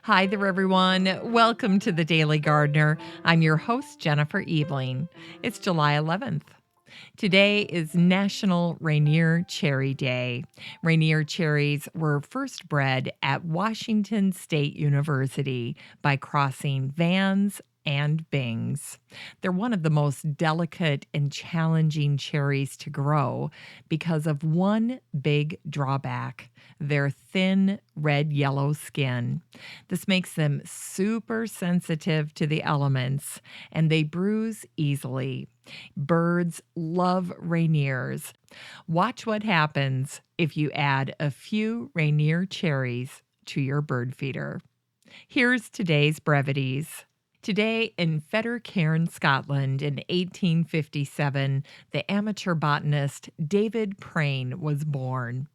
Hi there, everyone. Welcome to the Daily Gardener. I'm your host, Jennifer Eveling. It's July 11th. Today is National Rainier Cherry Day. Rainier cherries were first bred at Washington State University by crossing Vans and Bings. They're one of the most delicate and challenging cherries to grow because of one big drawback: their thin red-yellow skin. This makes them super sensitive to the elements, and they bruise easily. Birds love Rainiers. Watch what happens if you add a few Rainier cherries to your bird feeder. Here's today's brevities. Today, in Fettercairn, Scotland, in 1857, the amateur botanist David Prain was born.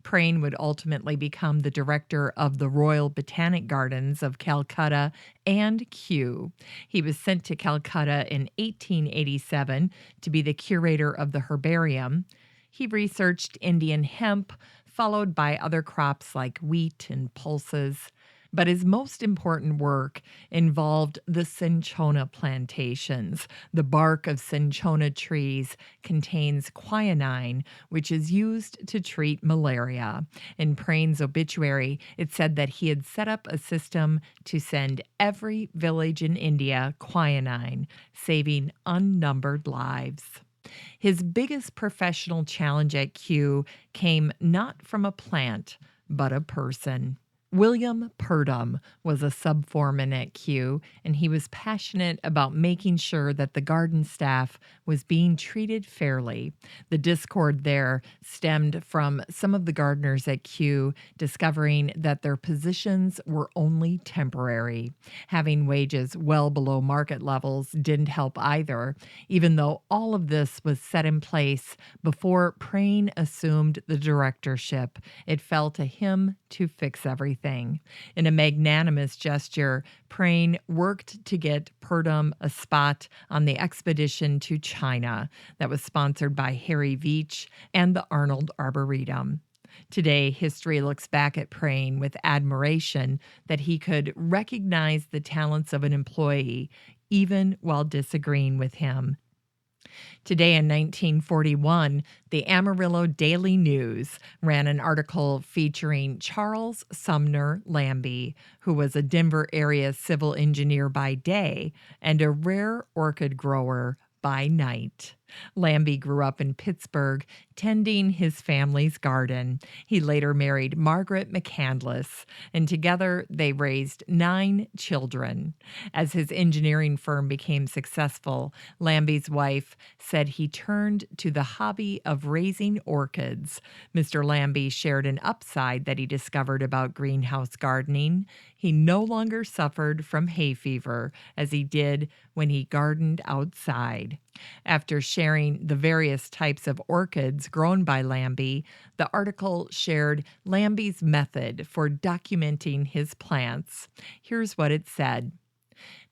Prain would ultimately become the director of the Royal Botanic Gardens of Calcutta and Kew. He was sent to Calcutta in 1887 to be the curator of the herbarium. He researched Indian hemp, followed by other crops like wheat and pulses. But his most important work involved the cinchona plantations. The bark of cinchona trees contains quinine, which is used to treat malaria. In Prain's obituary, it said that he had set up a system to send every village in India quinine, saving unnumbered lives. His biggest professional challenge at Kew came not from a plant, but a person. William Purdom was a subforeman at Kew, and he was passionate about making sure that the garden staff was being treated fairly. The discord there stemmed from some of the gardeners at Kew discovering that their positions were only temporary. Having wages well below market levels didn't help either, even though all of this was set in place before Prain assumed the directorship. It fell to him to fix everything. In a magnanimous gesture, Prain worked to get Purdom a spot on the expedition to China that was sponsored by Harry Veach and the Arnold Arboretum. Today, history looks back at Prain with admiration that he could recognize the talents of an employee even while disagreeing with him. Today in 1941, the Amarillo Daily News ran an article featuring Charles Sumner Lambie, who was a Denver area civil engineer by day and a rare orchid grower by night. Lambie grew up in Pittsburgh, tending his family's garden. He later married Margaret McCandless, and together they raised 9 children. As his engineering firm became successful, Lambie's wife said he turned to the hobby of raising orchids. Mr. Lambie shared an upside that he discovered about greenhouse gardening. He no longer suffered from hay fever as he did when he gardened outside. After sharing the various types of orchids grown by Lambie, the article shared Lambie's method for documenting his plants. Here's what it said.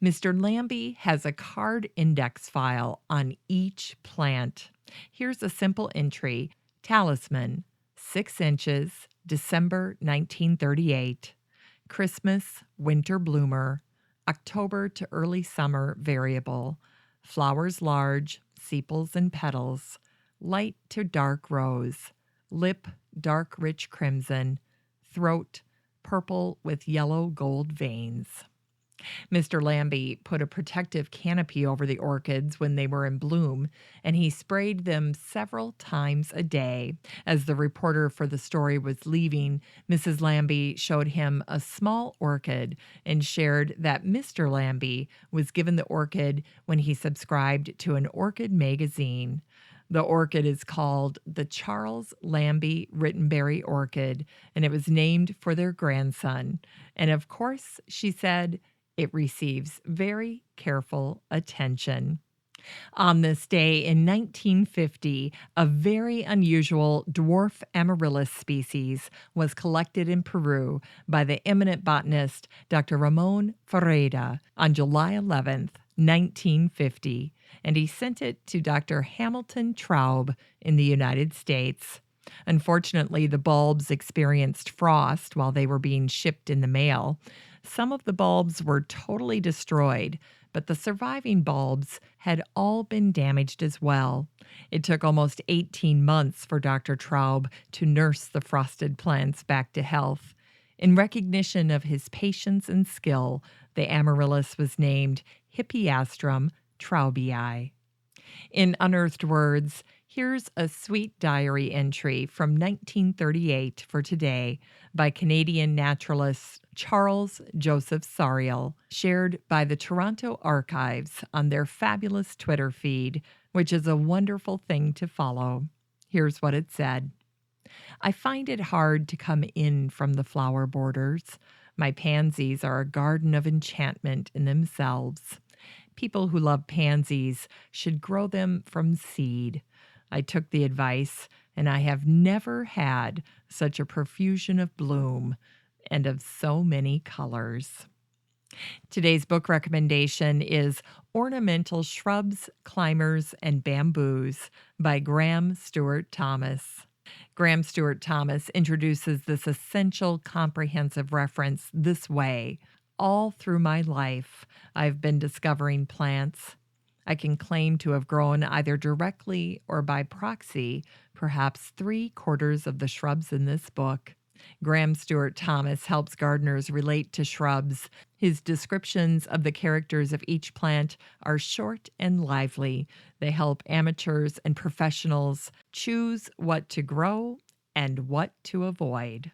Mr. Lambie has a card index file on each plant. Here's a simple entry. Talisman, 6 inches, December 1938. Christmas, winter bloomer. October to early summer, variable. Flowers large, sepals and petals, light to dark rose, lip dark rich crimson, throat purple with yellow gold veins. Mr. Lambie put a protective canopy over the orchids when they were in bloom, and he sprayed them several times a day. As the reporter for the story was leaving, Mrs. Lambie showed him a small orchid and shared that Mr. Lambie was given the orchid when he subscribed to an orchid magazine. The orchid is called the Charles Lambie Rittenberry Orchid, and it was named for their grandson. And of course, she said, it receives very careful attention. On this day in 1950, a very unusual dwarf amaryllis species was collected in Peru by the eminent botanist Dr. Ramon Ferreira on July 11th, 1950, and he sent it to Dr. Hamilton Traub in the United States. Unfortunately, the bulbs experienced frost while they were being shipped in the mail. Some of the bulbs were totally destroyed, but the surviving bulbs had all been damaged as well. It took almost 18 months for Dr. Traub to nurse the frosted plants back to health. In recognition of his patience and skill, the amaryllis was named Hippeastrum traubii. In Unearthed Words, here's a sweet diary entry from 1938 for today by Canadian naturalist Charles Joseph Sariel, shared by the Toronto Archives on their fabulous Twitter feed, which is a wonderful thing to follow. Here's what it said. I find it hard to come in from the flower borders. My pansies are a garden of enchantment in themselves. People who love pansies should grow them from seed. I took the advice, and I have never had such a profusion of bloom and of so many colors. Today's book recommendation is Ornamental Shrubs, Climbers, and Bamboos by Graham Stewart Thomas. Graham Stewart Thomas introduces this essential comprehensive reference this way. All through my life, I've been discovering plants. I can claim to have grown either directly or by proxy, perhaps 3/4 of the shrubs in this book. Graham Stewart Thomas helps gardeners relate to shrubs. His descriptions of the characters of each plant are short and lively. They help amateurs and professionals choose what to grow and what to avoid.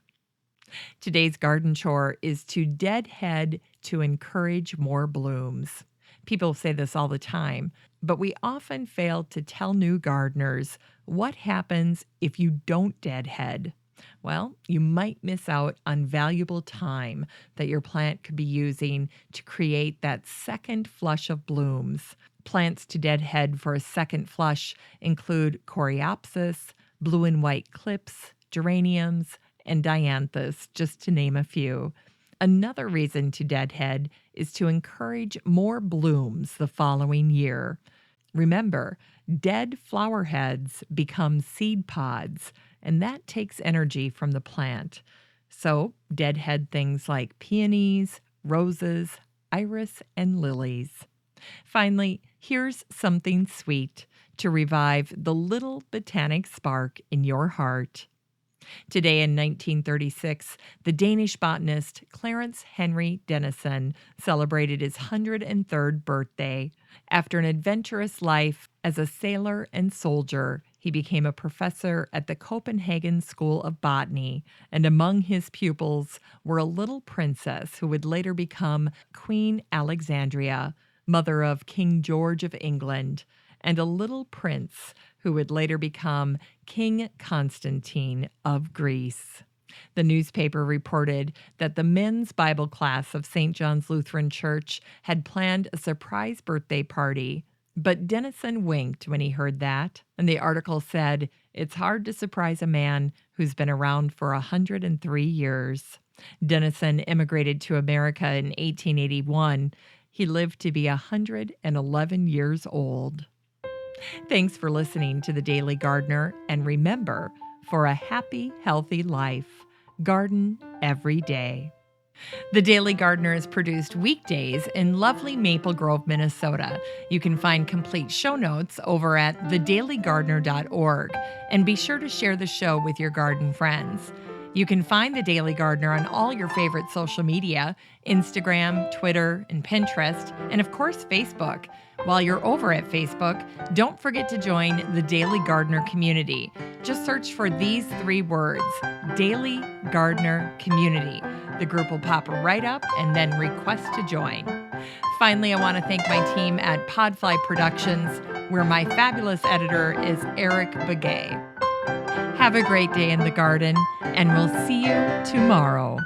Today's garden chore is to deadhead to encourage more blooms. People say this all the time, but we often fail to tell new gardeners what happens if you don't deadhead. Well, you might miss out on valuable time that your plant could be using to create that second flush of blooms. Plants to deadhead for a second flush include coreopsis, blue and white clips, geraniums, and dianthus, just to name a few. Another reason to deadhead is to encourage more blooms the following year. Remember, dead flower heads become seed pods, and that takes energy from the plant. So, deadhead things like peonies, roses, iris, and lilies. Finally, here's something sweet to revive the little botanic spark in your heart. Today in 1936, the Danish botanist Clarence Henry Dennison celebrated his 103rd birthday. After an adventurous life as a sailor and soldier, he became a professor at the Copenhagen School of Botany, and among his pupils were a little princess who would later become Queen Alexandria, mother of King George of England, and a little prince who would later become King Constantine of Greece. The newspaper reported that the men's Bible class of St. John's Lutheran Church had planned a surprise birthday party, but Dennison winked when he heard that, and the article said, "It's hard to surprise a man who's been around for 103 years." Dennison immigrated to America in 1881. He lived to be 111 years old. Thanks for listening to The Daily Gardener, and remember, for a happy, healthy life, garden every day. The Daily Gardener is produced weekdays in lovely Maple Grove, Minnesota. You can find complete show notes over at thedailygardener.org, and be sure to share the show with your garden friends. You can find The Daily Gardener on all your favorite social media, Instagram, Twitter, and Pinterest, and of course, Facebook. While you're over at Facebook, don't forget to join the Daily Gardener community. Just search for these 3 words, Daily Gardener Community. The group will pop right up, and then request to join. Finally, I want to thank my team at Podfly Productions, where my fabulous editor is Eric Begay. Have a great day in the garden, and we'll see you tomorrow.